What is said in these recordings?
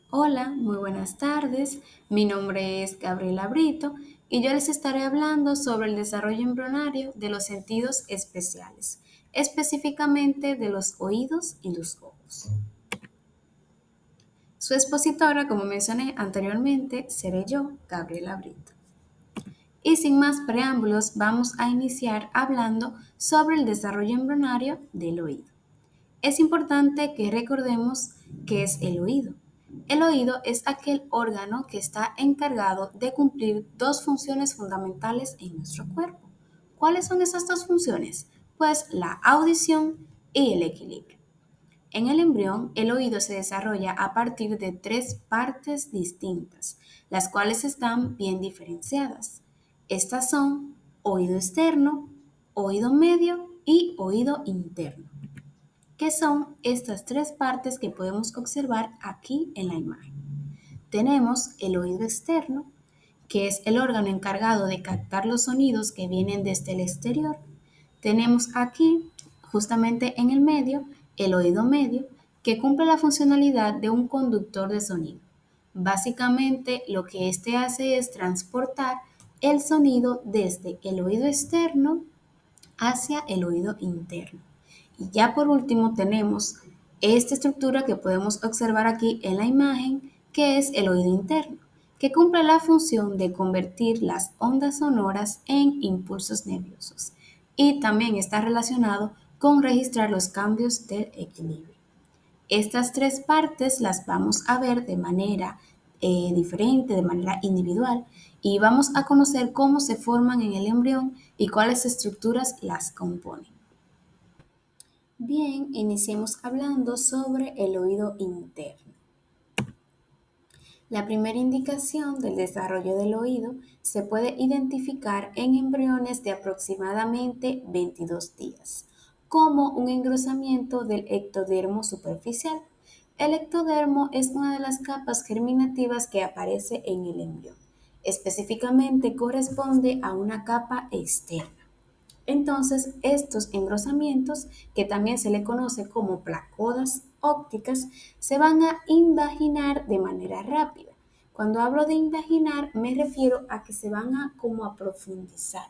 Hola, muy buenas tardes. Mi nombre es Gabriela Brito y yo les estaré hablando sobre el desarrollo embrionario de los sentidos especiales, específicamente de los oídos y los ojos. Su expositora, como mencioné anteriormente, seré yo, Gabriela Brito. Y sin más preámbulos, vamos a iniciar hablando sobre el desarrollo embrionario del oído. Es importante que recordemos qué es el oído. El oído es aquel órgano que está encargado de cumplir dos funciones fundamentales en nuestro cuerpo. ¿Cuáles son esas dos funciones? Pues la audición y el equilibrio. En el embrión, el oído se desarrolla a partir de tres partes distintas, las cuales están bien diferenciadas. Estas son oído externo, oído medio y oído interno, que son estas tres partes que podemos observar aquí en la imagen. Tenemos el oído externo, que es el órgano encargado de captar los sonidos que vienen desde el exterior. Tenemos aquí, justamente en el medio, el oído medio, que cumple la funcionalidad de un conductor de sonido. Básicamente, lo que este hace es transportar el sonido desde el oído externo hacia el oído interno. Y ya por último tenemos esta estructura que podemos observar aquí en la imagen, que es el oído interno, que cumple la función de convertir las ondas sonoras en impulsos nerviosos y también está relacionado con registrar los cambios del equilibrio. Estas tres partes las vamos a ver de manera diferente, de manera individual, y vamos a conocer cómo se forman en el embrión y cuáles estructuras las componen. Bien, iniciemos hablando sobre el oído interno. La primera indicación del desarrollo del oído se puede identificar en embriones de aproximadamente 22 días, como un engrosamiento del ectodermo superficial. El ectodermo es una de las capas germinativas que aparece en el embrión. Específicamente corresponde a una capa externa. Entonces, estos engrosamientos, que también se le conoce como placodas ópticas, se van a invaginar de manera rápida. Cuando hablo de invaginar, me refiero a que se van a como a profundizar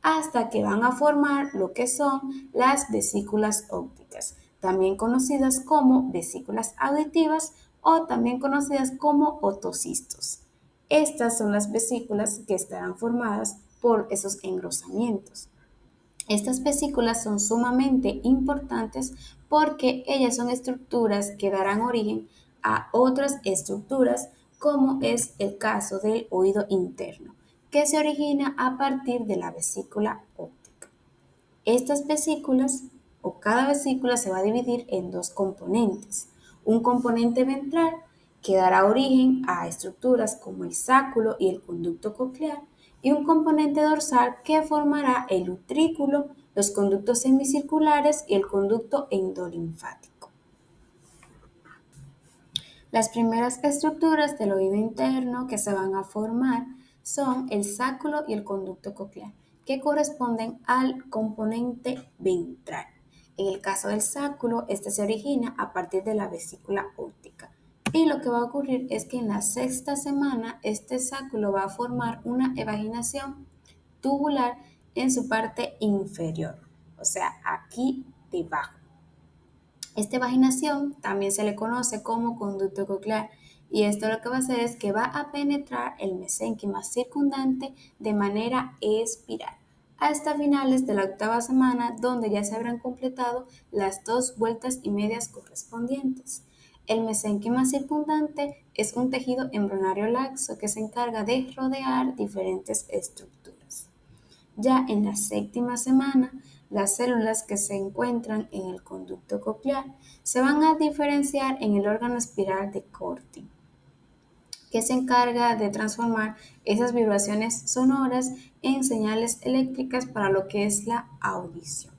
hasta que van a formar lo que son las vesículas ópticas, también conocidas como vesículas auditivas o también conocidas como otocistos. Estas son las vesículas que estarán formadas por esos engrosamientos. Estas vesículas son sumamente importantes porque ellas son estructuras que darán origen a otras estructuras, como es el caso del oído interno, que se origina a partir de la vesícula óptica. Estas vesículas o cada vesícula se va a dividir en dos componentes. Un componente ventral que dará origen a estructuras como el sáculo y el conducto coclear, y un componente dorsal que formará el utrículo, los conductos semicirculares y el conducto endolinfático. Las primeras estructuras del oído interno que se van a formar son el sáculo y el conducto coclear, que corresponden al componente ventral. En el caso del sáculo, este se origina a partir de la vesícula óptica. Y lo que va a ocurrir es que en la sexta semana, este sáculo va a formar una evaginación tubular en su parte inferior, o sea, aquí debajo. Esta vaginación también se le conoce como conducto coclear, y esto lo que va a hacer es que va a penetrar el mesénquima circundante de manera espiral hasta finales de la octava semana, donde ya se habrán completado las 2 vueltas y media correspondientes. El mesénquima circundante es un tejido embrionario laxo que se encarga de rodear diferentes estructuras. Ya en la séptima semana, las células que se encuentran en el conducto coclear se van a diferenciar en el órgano espiral de Corti, que se encarga de transformar esas vibraciones sonoras en señales eléctricas para lo que es la audición.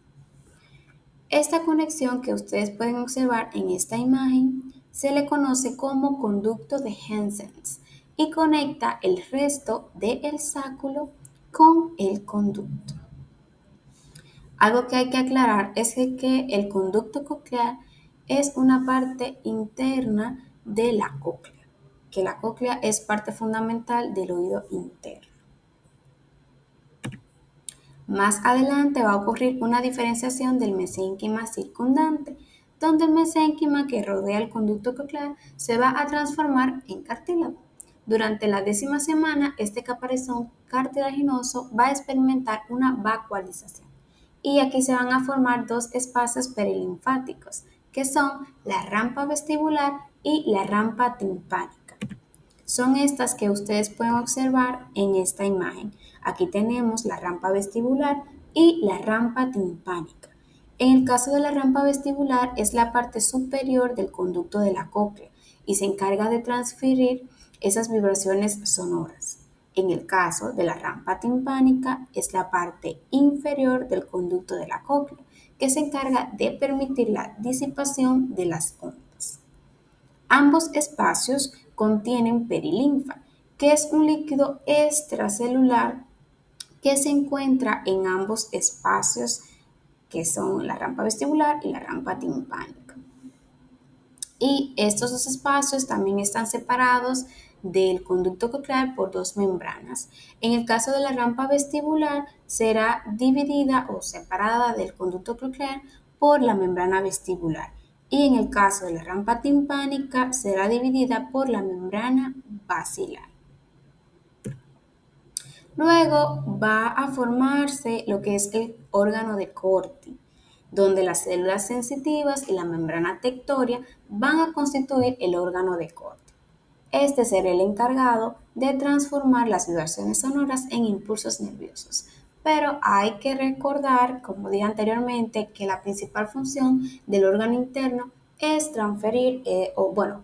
Esta conexión que ustedes pueden observar en esta imagen se le conoce como conducto de Hensens y conecta el resto del sáculo con el conducto. Algo que hay que aclarar es que el conducto coclear es una parte interna de la cóclea. que la cóclea es parte fundamental del oído interno. Más adelante va a ocurrir una diferenciación del mesénquima circundante, donde el mesénquima que rodea el conducto coclear se va a transformar en cartílago. Durante la 10ª semana, este caparazón cartilaginoso va a experimentar una vacuolización. Y aquí se van a formar dos espacios perilinfáticos, que son la rampa vestibular y la rampa timpánica. Son estas que ustedes pueden observar en esta imagen. Aquí tenemos la rampa vestibular y la rampa timpánica. En el caso de la rampa vestibular es la parte superior del conducto de la cóclea y se encarga de transferir esas vibraciones sonoras. En el caso de la rampa timpánica es la parte inferior del conducto de la cóclea que se encarga de permitir la disipación de las ondas. Ambos espacios contienen perilinfa, que es un líquido extracelular que se encuentra en ambos espacios, que son la rampa vestibular y la rampa timpánica. Y estos dos espacios también están separados del conducto coclear por dos membranas. En el caso de la rampa vestibular, será dividida o separada del conducto coclear por la membrana vestibular. Y en el caso de la rampa timpánica, será dividida por la membrana basilar. Luego va a formarse lo que es el órgano de Corti, donde las células sensitivas y la membrana tectoria van a constituir el órgano de Corti. Este será el encargado de transformar las vibraciones sonoras en impulsos nerviosos. Pero hay que recordar, como dije anteriormente, que la principal función del órgano interno es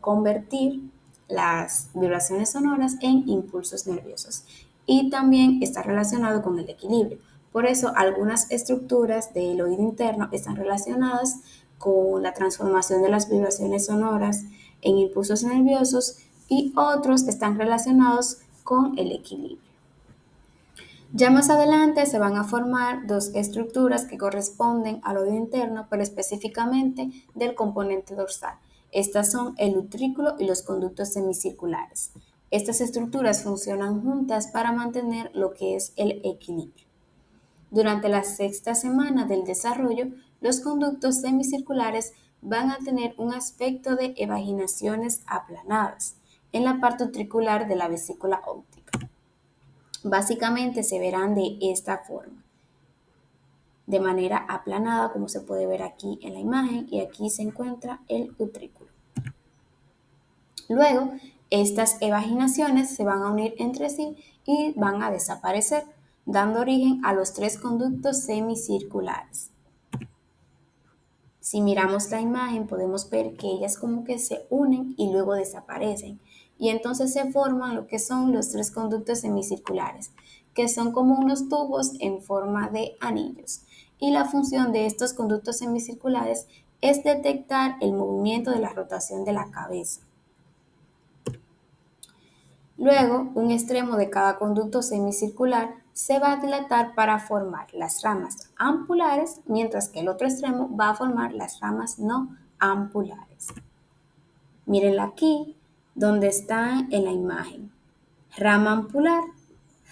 convertir las vibraciones sonoras en impulsos nerviosos y también está relacionado con el equilibrio. Por eso algunas estructuras del oído interno están relacionadas con la transformación de las vibraciones sonoras en impulsos nerviosos y otros están relacionados con el equilibrio. Ya más adelante se van a formar dos estructuras que corresponden al oído interno, pero específicamente del componente dorsal. Estas son el utrículo y los conductos semicirculares. Estas estructuras funcionan juntas para mantener lo que es el equilibrio. Durante la 6ª semana del desarrollo, los conductos semicirculares van a tener un aspecto de evaginaciones aplanadas en la parte utricular de la vesícula óptica. Básicamente se verán de esta forma, de manera aplanada, como se puede ver aquí en la imagen, y aquí se encuentra el utrículo. Luego, estas evaginaciones se van a unir entre sí y van a desaparecer, dando origen a los tres conductos semicirculares. Si miramos la imagen, podemos ver que ellas como que se unen y luego desaparecen. Y entonces se forman lo que son los tres conductos semicirculares, que son como unos tubos en forma de anillos. Y la función de estos conductos semicirculares es detectar el movimiento de la rotación de la cabeza. Luego, un extremo de cada conducto semicircular se va a dilatar para formar las ramas ampulares, mientras que el otro extremo va a formar las ramas no ampulares. Mírenla aquí, donde está en la imagen. Rama ampular,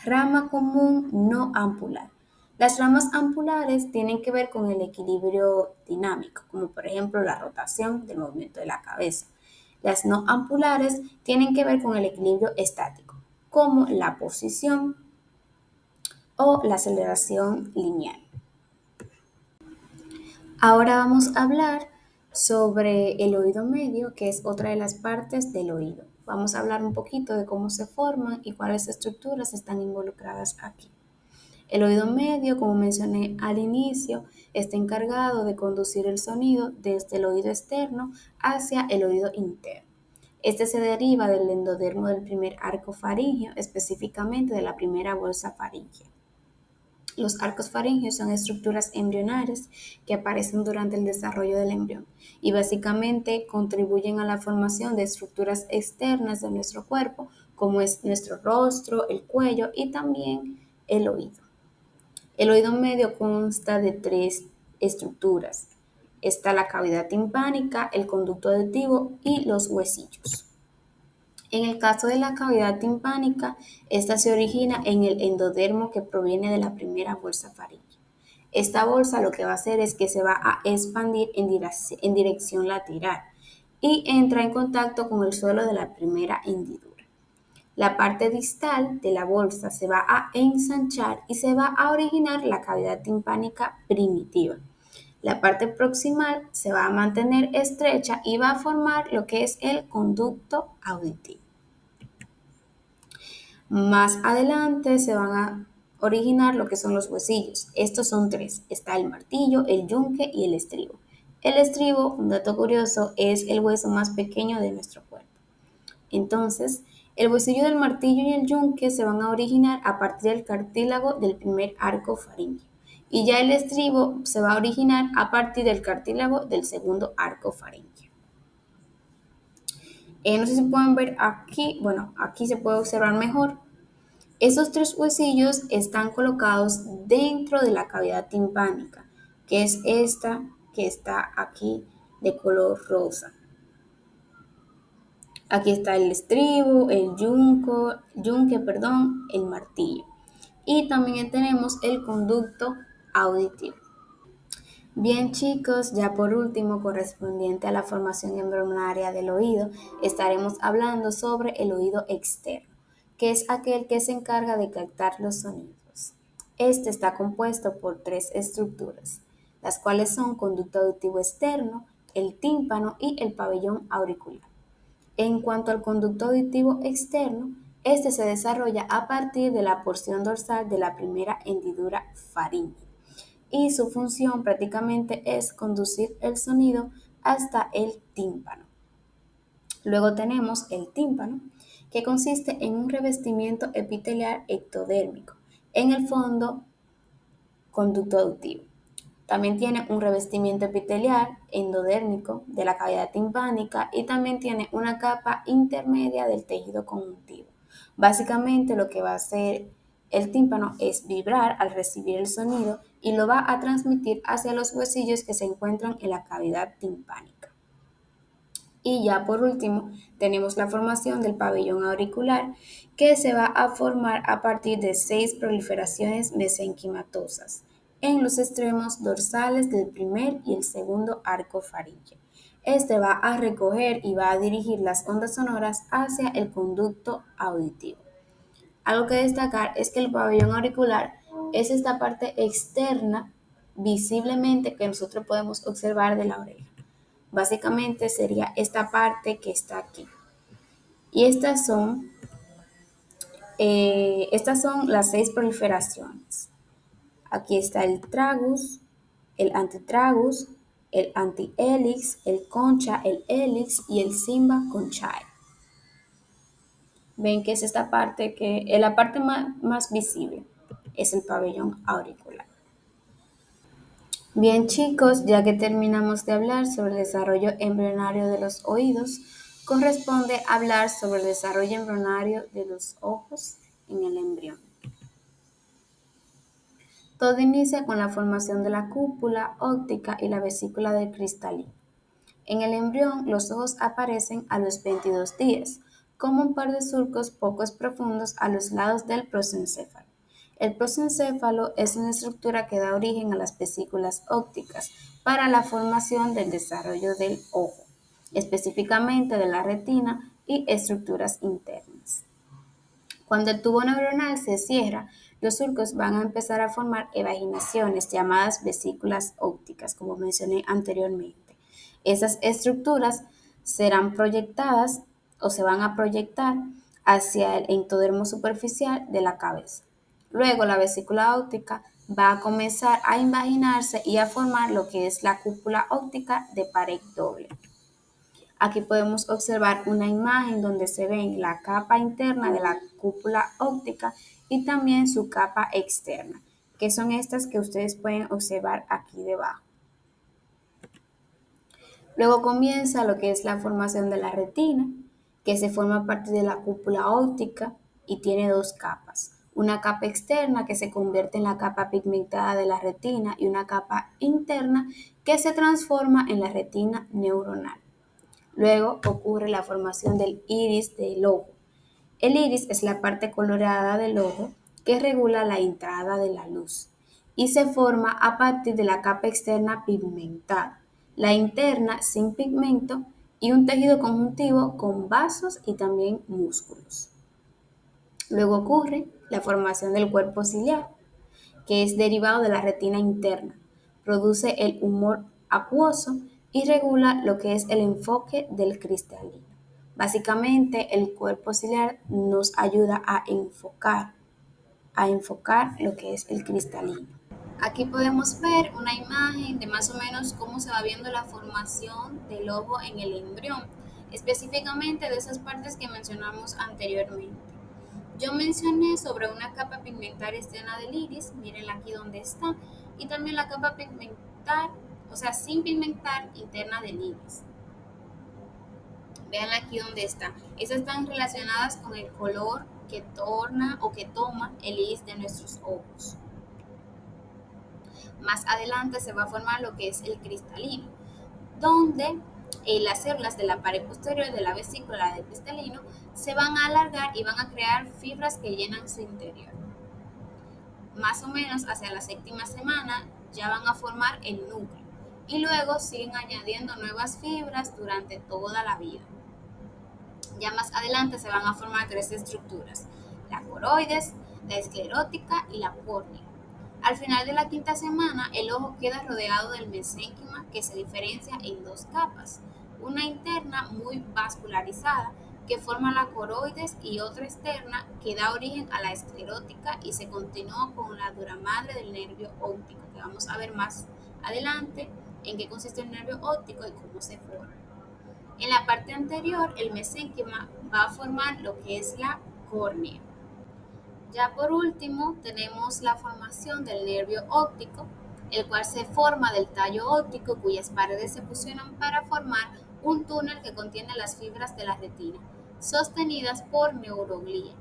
rama común no ampular. Las ramas ampulares tienen que ver con el equilibrio dinámico, como por ejemplo la rotación del movimiento de la cabeza. Las no ampulares tienen que ver con el equilibrio estático, como la posición o la aceleración lineal. Ahora vamos a hablar sobre el oído medio, que es otra de las partes del oído. Vamos a hablar un poquito de cómo se forman y cuáles estructuras están involucradas aquí. El oído medio, como mencioné al inicio, está encargado de conducir el sonido desde el oído externo hacia el oído interno. Este se deriva del endodermo del primer arco faríngeo, específicamente de la primera bolsa faríngea. Los arcos faríngeos son estructuras embrionarias que aparecen durante el desarrollo del embrión y básicamente contribuyen a la formación de estructuras externas de nuestro cuerpo, como es nuestro rostro, el cuello y también el oído. El oído medio consta de tres estructuras. Está la cavidad timpánica, el conducto auditivo y los huesillos. En el caso de la cavidad timpánica, esta se origina en el endodermo que proviene de la primera bolsa faríngea. Esta bolsa lo que va a hacer es que se va a expandir en dirección lateral y entra en contacto con el suelo de la primera hendidura. La parte distal de la bolsa se va a ensanchar y se va a originar la cavidad timpánica primitiva. La parte proximal se va a mantener estrecha y va a formar lo que es el conducto auditivo. Más adelante se van a originar lo que son los huesillos. Estos son tres. Está el martillo, el yunque y el estribo. El estribo, un dato curioso, es el hueso más pequeño de nuestro cuerpo. Entonces, el huesillo del martillo y el yunque se van a originar a partir del cartílago del primer arco faríngeo. Y ya el estribo se va a originar a partir del cartílago del segundo arco faríngeo. No sé si pueden ver aquí, bueno, aquí se puede observar mejor. Esos tres huesillos están colocados dentro de la cavidad timpánica, que es esta que está aquí de color rosa. Aquí está el estribo, el yunque, el martillo. Y también tenemos el conducto auditivo. Bien chicos, ya por último, correspondiente a la formación embrionaria del oído, estaremos hablando sobre el oído externo, que es aquel que se encarga de captar los sonidos. Este está compuesto por tres estructuras, las cuales son conducto auditivo externo, el tímpano y el pabellón auricular. En cuanto al conducto auditivo externo, este se desarrolla a partir de la porción dorsal de la primera hendidura faríngea y su función prácticamente es conducir el sonido hasta el tímpano. Luego tenemos el tímpano, que consiste en un revestimiento epitelial ectodérmico en el fondo conducto auditivo. También tiene un revestimiento epitelial endodérmico de la cavidad timpánica y también tiene una capa intermedia del tejido conjuntivo. Básicamente lo que va a hacer el tímpano es vibrar al recibir el sonido y lo va a transmitir hacia los huesillos que se encuentran en la cavidad timpánica. Y ya por último, tenemos la formación del pabellón auricular, que se va a formar a partir de 6 proliferaciones mesenquimatosas en los extremos dorsales del primer y el segundo arco faríngeo. Este va a recoger y va a dirigir las ondas sonoras hacia el conducto auditivo. Algo que destacar es que el pabellón auricular es esta parte externa visiblemente que nosotros podemos observar de la oreja. Básicamente sería esta parte que está aquí. Y estas son las 6 proliferaciones. Aquí está el tragus, el antitragus, el antihelix, el concha, el helix y el simba conchae. Ven que es esta parte que es la parte más visible, es el pabellón auricular. Bien chicos, ya que terminamos de hablar sobre el desarrollo embrionario de los oídos, corresponde hablar sobre el desarrollo embrionario de los ojos en el embrión. Todo inicia con la formación de la cúpula óptica y la vesícula del cristalino. En el embrión, los ojos aparecen a los 22 días, como un par de surcos poco profundos a los lados del prosencéfalo. El prosencéfalo es una estructura que da origen a las vesículas ópticas para la formación del desarrollo del ojo, específicamente de la retina y estructuras internas. Cuando el tubo neuronal se cierra, los surcos van a empezar a formar evaginaciones llamadas vesículas ópticas, como mencioné anteriormente. Esas estructuras serán proyectadas o se van a proyectar hacia el entodermo superficial de la cabeza. Luego la vesícula óptica va a comenzar a invaginarse y a formar lo que es la cúpula óptica de pared doble. Aquí podemos observar una imagen donde se ven la capa interna de la cúpula óptica y también su capa externa, que son estas que ustedes pueden observar aquí debajo. Luego comienza lo que es la formación de la retina, que se forma a partir de la cúpula óptica y tiene dos capas. Una capa externa que se convierte en la capa pigmentada de la retina y una capa interna que se transforma en la retina neuronal. Luego ocurre la formación del iris del ojo. El iris es la parte coloreada del ojo que regula la entrada de la luz y se forma a partir de la capa externa pigmentada, la interna sin pigmento y un tejido conjuntivo con vasos y también músculos. Luego ocurre la formación del cuerpo ciliar, que es derivado de la retina interna, produce el humor acuoso y regula lo que es el enfoque del cristalino. Básicamente, el cuerpo ciliar nos ayuda a enfocar lo que es el cristalino. Aquí podemos ver una imagen de más o menos cómo se va viendo la formación del ojo en el embrión, específicamente de esas partes que mencionamos anteriormente. Yo mencioné sobre una capa pigmentaria externa del iris, miren aquí donde está, y también la capa pigmentar, o sea, sin pigmentar interna del iris. Vean aquí donde está. Esas están relacionadas con el color que torna o que toma el iris de nuestros ojos. Más adelante se va a formar lo que es el cristalino, donde las células de la pared posterior de la vesícula del cristalino se van a alargar y van a crear fibras que llenan su interior. Más o menos hacia la séptima semana ya van a formar el núcleo y luego siguen añadiendo nuevas fibras durante toda la vida. Ya más adelante se van a formar tres estructuras: la coroides, la esclerótica y la córnea. Al final de la quinta semana, el ojo queda rodeado del mesénquima, que se diferencia en dos capas, una interna muy vascularizada que forma la coroides y otra externa que da origen a la esclerótica y se continúa con la duramadre del nervio óptico, que vamos a ver más adelante en qué consiste el nervio óptico y cómo se forma. En la parte anterior, el mesénquima va a formar lo que es la córnea. Ya por último, tenemos la formación del nervio óptico, el cual se forma del tallo óptico cuyas paredes se fusionan para formar un túnel que contiene las fibras de la retina, sostenidas por neuroglía,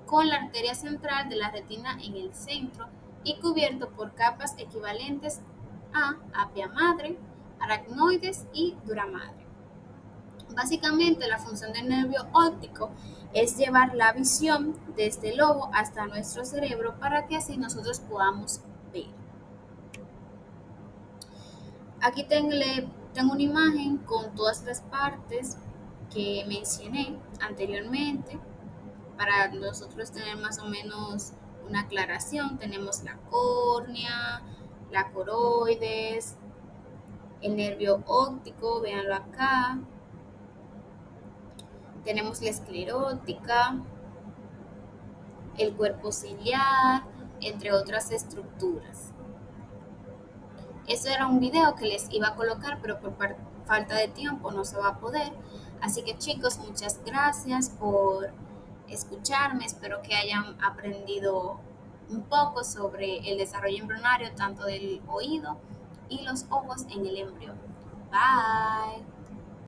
con la arteria central de la retina en el centro y cubierto por capas equivalentes a apia madre, aracnoides y duramadre. Básicamente, la función del nervio óptico es llevar la visión desde el ojo hasta nuestro cerebro para que así nosotros podamos ver. Aquí tengo una imagen con todas las partes que mencioné anteriormente para nosotros tener más o menos una aclaración. Tenemos la córnea, la coroides, el nervio óptico, véanlo acá. Tenemos la esclerótica, el cuerpo ciliar, entre otras estructuras. Eso era un video que les iba a colocar, pero por falta de tiempo no se va a poder. Así que chicos, muchas gracias por escucharme. Espero que hayan aprendido un poco sobre el desarrollo embrionario, tanto del oído y los ojos en el embrión. Bye.